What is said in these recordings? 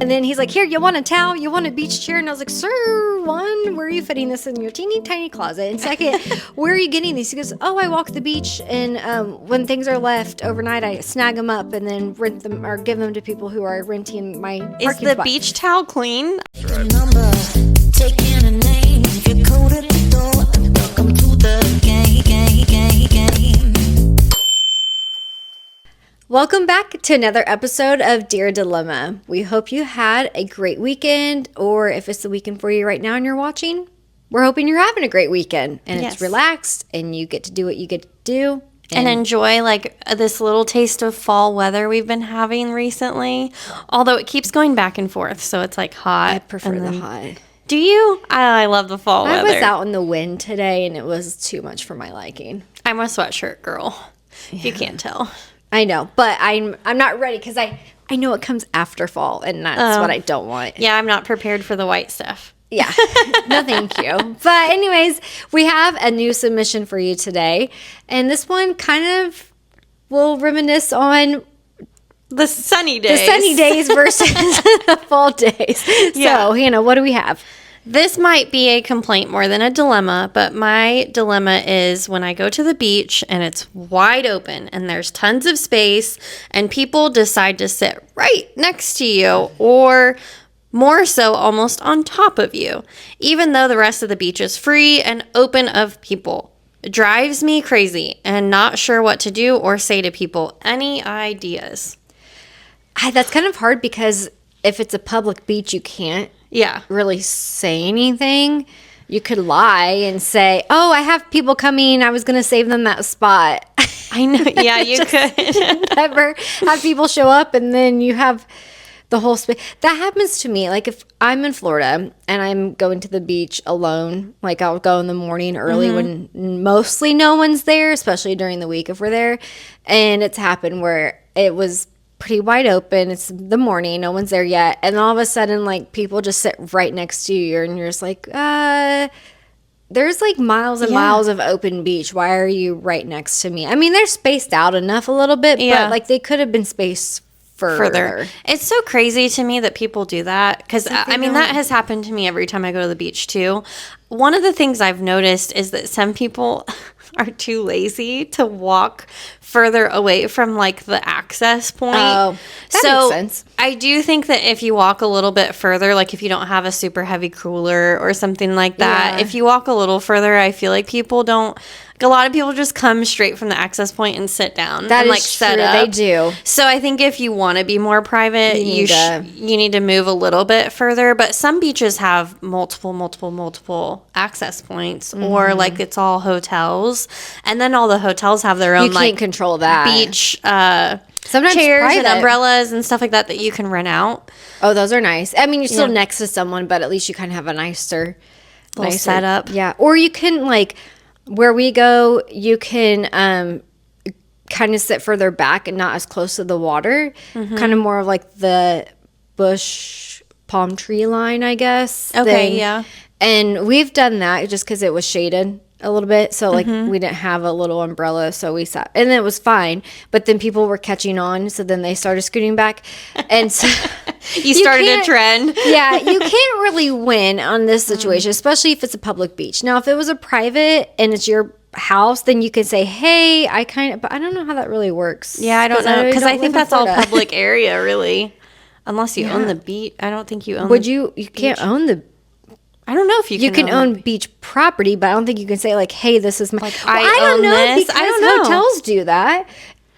And then he's like, here, you want a towel? You want a beach chair? And I was like, sir, one, where are you fitting this in your teeny tiny closet? And second, where are you getting these? He goes, oh, I walk the beach, and when things are left overnight, I snag them up and then rent them or give them to people who are renting my parking spot. Is the beach towel clean? Welcome back to another episode of Dear Dilemma. We hope you had a great weekend, or if it's the weekend for you right now and you're watching, we're hoping you're having a great weekend and It's relaxed and you get to do what you get to do. And enjoy like this little taste of fall weather we've been having recently. Although it keeps going back and forth, so it's like hot. I prefer the hot. Do you? I love the fall weather. I was out in the wind today and it was too much for my liking. I'm a sweatshirt girl, if you can't tell. I know, but I'm not ready because I know it comes after fall, and that's what I don't want. Yeah, I'm not prepared for the white stuff. Yeah, no thank you. But anyways, we have a new submission for you today, and this one kind of will reminisce on the sunny days. The sunny days versus the fall days. Yeah. So, Hannah, what do we have? This might be a complaint more than a dilemma, but my dilemma is when I go to the beach and it's wide open and there's tons of space and people decide to sit right next to you or more so almost on top of you, even though the rest of the beach is free and open of people. It drives me crazy and not sure what to do or say to people. Any ideas? That's kind of hard because if it's a public beach, you can't really say anything. You could lie and say, oh, I have people coming. I was going to save them that spot. I know. Yeah, you could. Never have people show up and then you have the whole space. That happens to me. Like if I'm in Florida and I'm going to the beach alone, like I'll go in the morning early when mostly no one's there, especially during the week if we're there. And it's happened where it was pretty wide open. It's the morning. No one's there yet. And all of a sudden, like, people just sit right next to you. And you're just like, there's, like, miles and miles of open beach. Why are you right next to me? I mean, they're spaced out enough a little bit. But, like, they could have been spaced further. It's so crazy to me that people do that. Because, I mean, that has happened to me every time I go to the beach, too. One of the things I've noticed is that some people are too lazy to walk further away from like the access point. Oh, that makes sense. I do think that if you walk a little bit further, like if you don't have a super heavy cooler or something like that, if you walk a little further, I feel like people don't. A lot of people just come straight from the access point and sit down. That and, is like, set true. up. They do. So I think if you want to be more private, you need to move a little bit further. But some beaches have multiple access points, or like it's all hotels, and then all the hotels have their own. You can't control that beach. Sometimes chairs private. And umbrellas and stuff like that you can rent out. Oh, those are nice. I mean, you're still next to someone, but at least you kind of have a nicer setup. Yeah, or you can like. Where we go, you can kind of sit further back and not as close to the water. Kind of more of like the bush palm tree line, I guess. Okay, yeah. And we've done that just because it was shaded a little bit. So like we didn't have a little umbrella, so we sat. And it was fine. But then people were catching on, so then they started scooting back. And so... You started a trend. Yeah, you can't really win on this situation, especially if it's a public beach. Now, if it was a private and it's your house, then you can say, hey, but I don't know how that really works. Yeah, I don't know. Because I think that's all public area, really. Unless you own the beach. I don't think you own you can't own the... I don't know if you can own beach property, but I don't think you can say, like, hey, this is my... Like, I don't know this. Because I don't know. Hotels do that.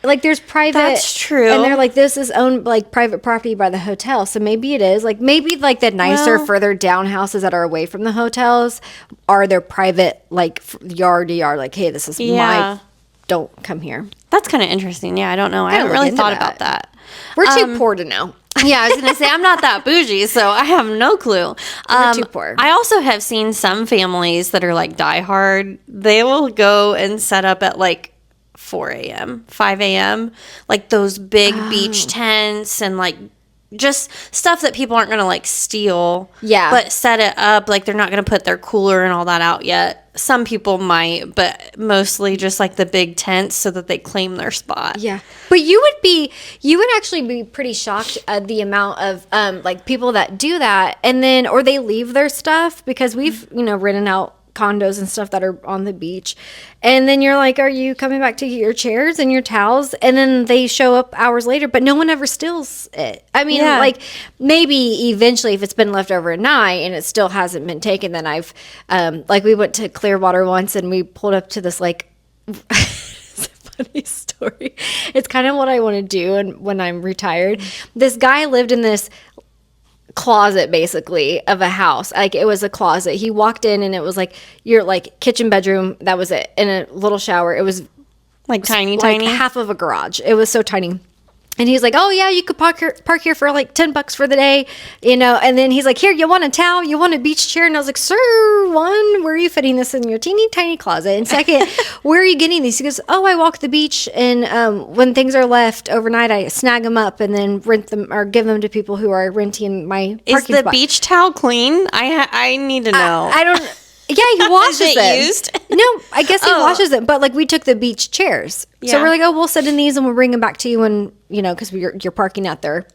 Like, there's private... That's true. And they're like, this is owned, like, private property by the hotel. So maybe it is. Like, maybe, like, the nicer, further down houses that are away from the hotels are their private, like, yard to yard. Like, hey, this is my... Don't come here. That's kind of interesting. Yeah, I don't know. I haven't really thought about that. We're too poor to know. Yeah, I was going to say, I'm not that bougie, so I have no clue. We're too poor. I also have seen some families that are, like, diehard. They will go and set up at, like, 4 a.m., 5 a.m., like those big beach tents and like just stuff that people aren't going to like steal. Yeah. But set it up. Like they're not going to put their cooler and all that out yet. Some people might, but mostly just like the big tents so that they claim their spot. Yeah. But you would actually be pretty shocked at the amount of like people that do that and then, or they leave their stuff because we've, rented out condos and stuff that are on the beach. And then you're like, are you coming back to get your chairs and your towels? And then they show up hours later, but no one ever steals it. I mean, like maybe eventually if it's been left overnight and it still hasn't been taken, then I've, like we went to Clearwater once and we pulled up to this like, it's a funny story. It's kind of what I want to do and when I'm retired. This guy lived in this closet basically of a house. Like it was a closet. He walked in and it was like your like kitchen bedroom, that was it, and a little shower. It was like tiny half of a garage. It was so tiny. And he's like, oh yeah, you could park here for like $10 for the day, and then he's like, here, you want a towel, you want a beach chair? And I was like, sir, one, where are you fitting this in your teeny tiny closet? And second, where are you getting these? He goes, oh, I walk the beach, and when things are left overnight, I snag them up and then rent them or give them to people who are renting my parking Is the spot. beach towel clean? I need to know. I don't. Yeah, he washes Is it them. used? No, I guess he washes them. But like we took the beach chairs, so we're like, oh, we'll sit in these and we'll bring them back to you when because you're parking at their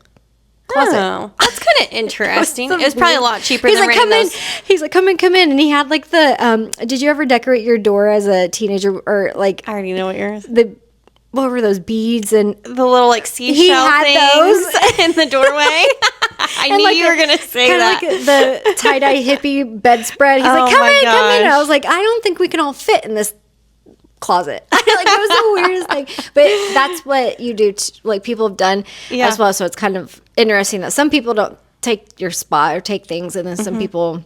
closet. Oh, that's kind of interesting. It was probably a lot cheaper He's than like, renting come in. those. He's like, come in, and he had like the. Did you ever decorate your door as a teenager or like I already know what yours. what were those beads and The little like seashell he had things in the doorway. I knew like you were gonna say that. Kind of like the tie-dye hippie bedspread. He's like, come in. And I was like, I don't think we can all fit in this closet. Like it was the weirdest thing. But that's what you do. Like people have done as well. So it's kind of interesting that some people don't take your spot or take things, and then some people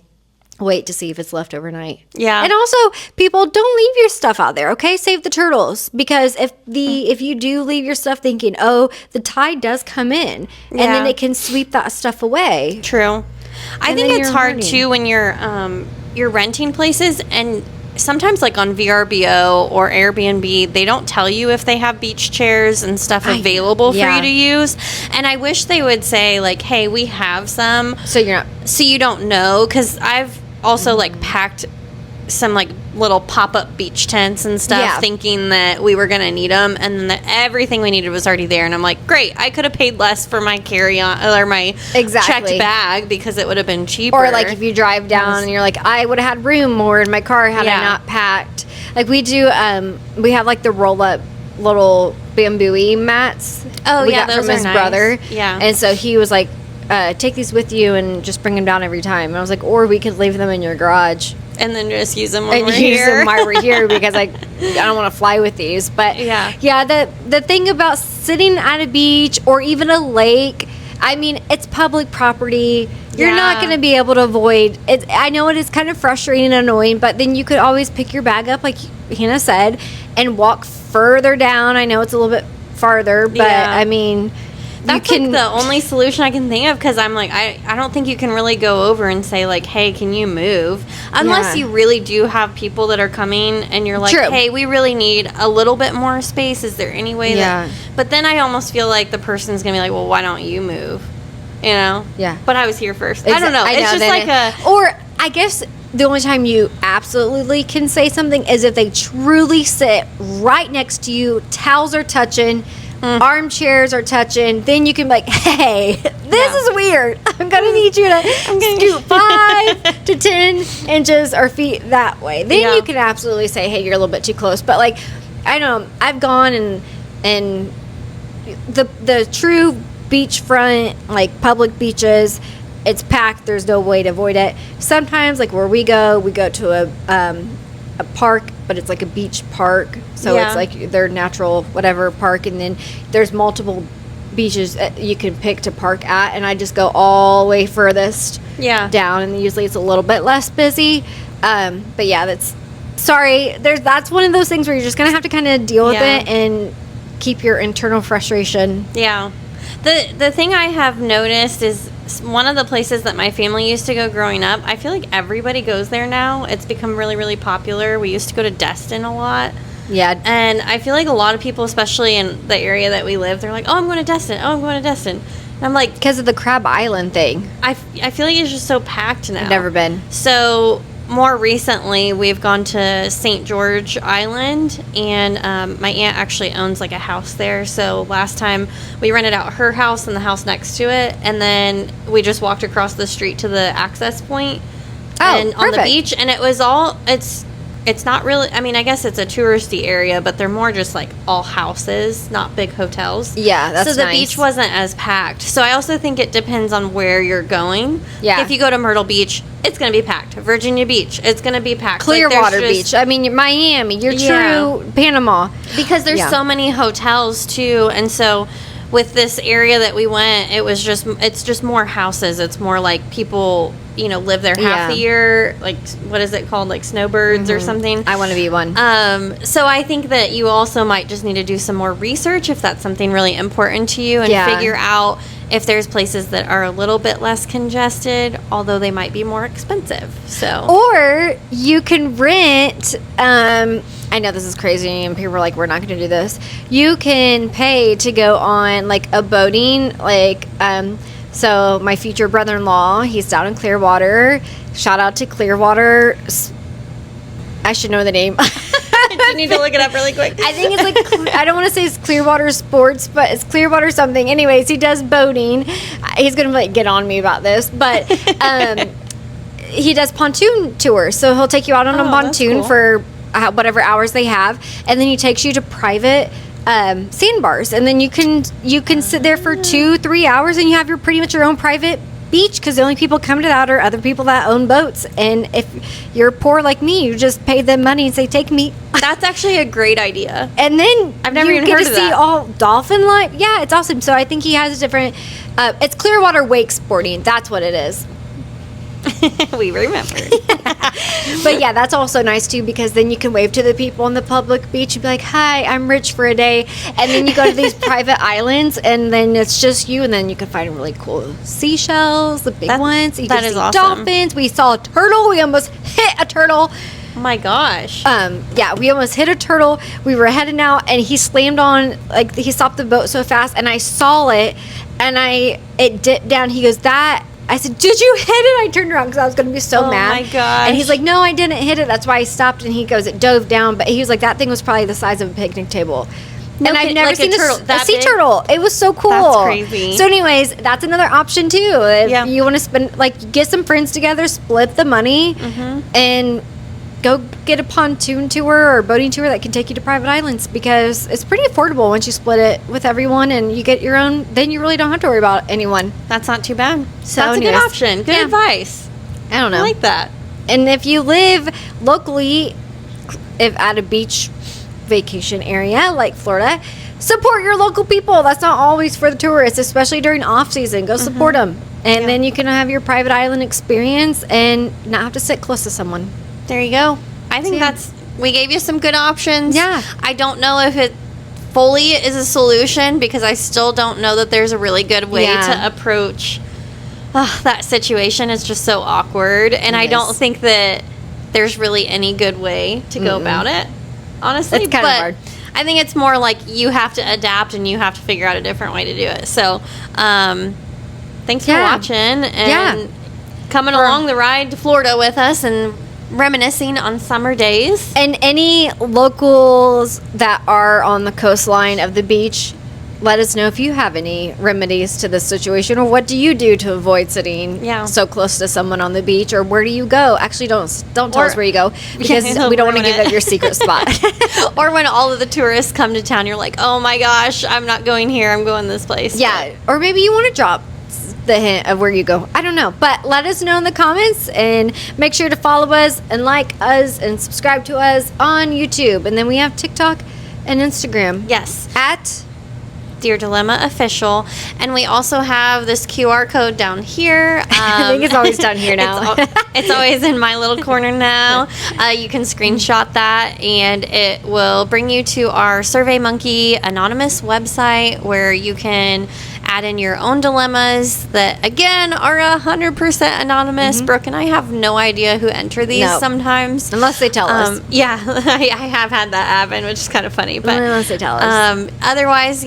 wait to see if it's left overnight. Yeah. And also, people, don't leave your stuff out there, okay? Save the turtles. Because if you do leave your stuff thinking, oh, the tide does come in, and then it can sweep that stuff away. True. I think it's hard too when you're renting places, and sometimes like on VRBO or Airbnb, they don't tell you if they have beach chairs and stuff available for you to use. And I wish they would say like, hey, we have some. So you don't know, because I've also like packed some like little pop-up beach tents and stuff thinking that we were gonna need them, and then everything we needed was already there, and I'm like, great, I could have paid less for my carry-on or my checked bag because it would have been cheaper. Or like if you drive down and you're like, I would have had room more in my car had I not packed. Like we do, we have like the roll-up little bamboo mats. Oh we yeah, got those from are his nice. brother. Yeah, and so he was like, take these with you and just bring them down every time. And I was like, or we could leave them in your garage and then just use them when we're here because I don't want to fly with these. But the thing about sitting at a beach or even a lake, I mean, it's public property. You're not going to be able to avoid it. I know it is kind of frustrating and annoying, but then you could always pick your bag up, like Hannah said, and walk further down. I know it's a little bit farther, but I mean, that's like the only solution I can think of, because I'm like, I don't think you can really go over and say like, hey, can you move? Unless you really do have people that are coming and you're like, hey, we really need a little bit more space. Is there any way that... But then I almost feel like the person's going to be like, well, why don't you move? Yeah. But I was here first. I don't know. It's just like Or I guess the only time you absolutely can say something is if they truly sit right next to you, towels are touching, armchairs are touching, then you can be like, hey, this is weird. I'm going to need you to scoot 5 to 10 inches or feet that way. Then you can absolutely say, hey, you're a little bit too close. But like, I know I've gone and the true beachfront, like public beaches, it's packed. There's no way to avoid it. Sometimes, like where we go to a park, but it's like a beach park, so it's like their natural whatever park, and then there's multiple beaches you can pick to park at, and I just go all the way furthest down, and usually it's a little bit less busy. But yeah, that's one of those things where you're just gonna have to kind of deal with it and keep your internal frustration. The thing I have noticed is one of the places that my family used to go growing up. I feel like everybody goes there now. It's become really, really popular. We used to go to Destin a lot. Yeah. And I feel like a lot of people, especially in the area that we live, they're like, oh, I'm going to Destin. Oh, I'm going to Destin. I'm like, because of the Crab Island thing. I feel like it's just so packed now. I've never been. So more recently, we've gone to St. George Island, and my aunt actually owns like a house there. So last time we rented out her house and the house next to it, and then we just walked across the street to the access point and on the beach, and it was all it's not really, I mean, I guess it's a touristy area, but they're more just like all houses, not big hotels. Yeah, that's So the nice. beach wasn't as packed. So I also think it depends on where you're going. Yeah. If you go to Myrtle Beach, it's going to be packed. Virginia Beach, it's going to be packed. Clearwater Beach. I mean, Miami, you're true. Panama. Because there's so many hotels too. And so with this area that we went, it's just more houses. It's more like people, live there half the year. Like, what is it called? Like snowbirds or something. I want to be one. So I think that you also might just need to do some more research if that's something really important to you, and figure out if there's places that are a little bit less congested, although they might be more expensive. So, or you can rent. I know this is crazy, and people are like, "We're not going to do this." You can pay to go on like a boating, like. So my future brother-in-law, he's down in Clearwater. Shout out to Clearwater. I should know the name. You need to look it up really quick. I think it's like, I don't want to say it's Clearwater Sports, but it's Clearwater something. Anyways, he does boating. He's going to like get on me about this, but he does pontoon tours. So he'll take you out on a pontoon for whatever hours they have, and then he takes you to private sandbars, and then you can sit there for 2-3 hours, and you have pretty much your own private beach, because the only people come to that are other people that own boats. And if you're poor like me, you just pay them money and say, take me. That's actually a great idea. And then I've never even heard of that. see all dolphin life. Yeah, it's awesome. So I think he has a different it's Clearwater Wake Sporting. That's what it is. We remember. But yeah, that's also nice too, because then you can wave to the people on the public beach and be like, hi, I'm rich for a day. And then you go to these private islands, and then it's just you, and then you can find really cool seashells, the big ones. You that can is see awesome. dolphins. We saw a turtle. We almost hit a turtle. Oh my gosh. Yeah, we almost hit a turtle. We were heading out, and he slammed on, like, he stopped the boat so fast, and I saw it, and it dipped down. He goes, I said, did you hit it? I turned around because I was going to be so mad. Oh my gosh. And he's like, no, I didn't hit it. That's why I stopped. And he goes, it dove down. But he was like, that thing was probably the size of a picnic table. And I've never seen a sea turtle. It was so cool. That's crazy. So anyways, that's another option too. If you want to spend, like, get some friends together, split the money, and go get a pontoon tour or boating tour that can take you to private islands, because it's pretty affordable once you split it with everyone and you get your own. Then you really don't have to worry about anyone. That's not too bad. So that's anyways, a good option. Good advice. I don't know. I like that. And if you live locally, if at a beach vacation area like Florida, support your local people. That's not always for the tourists, especially during off season. Go support them, and then you can have your private island experience and not have to sit close to someone. There you go. I think we gave you some good options. Yeah. I don't know if it fully is a solution, because I still don't know that there's a really good way to approach that situation. It's just so awkward. And I don't think that there's really any good way to go about it, honestly. It's kind of hard. I think it's more like you have to adapt and you have to figure out a different way to do it. So, thanks for watching and coming along the ride to Florida with us and reminiscing on summer days. And any locals that are on the coastline of the beach, let us know if you have any remedies to this situation, or what do you do to avoid sitting so close to someone on the beach, or where do you go? Actually, don't tell us where you go, because we don't want to give up your secret spot. Or when all of the tourists come to town, you're like, oh my gosh, I'm not going here, I'm going this place. Yeah, or maybe you want to drop the hint of where you go. I don't know, but let us know in the comments, and make sure to follow us and like us and subscribe to us on YouTube. And then we have TikTok and Instagram. Yes, at Dear Dilemma Official. And we also have this QR code down here. I think it's always down here now. It's always in my little corner now. You can screenshot that, and it will bring you to our SurveyMonkey anonymous website, where you can add in your own dilemmas that, again, are 100% anonymous. Brooke and I have no idea who enter these sometimes. Unless they tell us. Yeah, I have had that happen, which is kind of funny. But unless they tell us. Otherwise,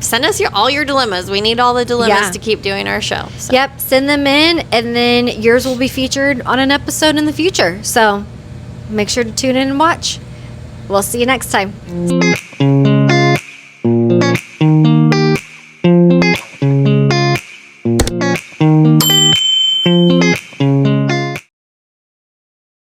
send us all your dilemmas. We need all the dilemmas Yeah. to keep doing our show. So. Yep, send them in, and then yours will be featured on an episode in the future. So make sure to tune in and watch. We'll see you next time.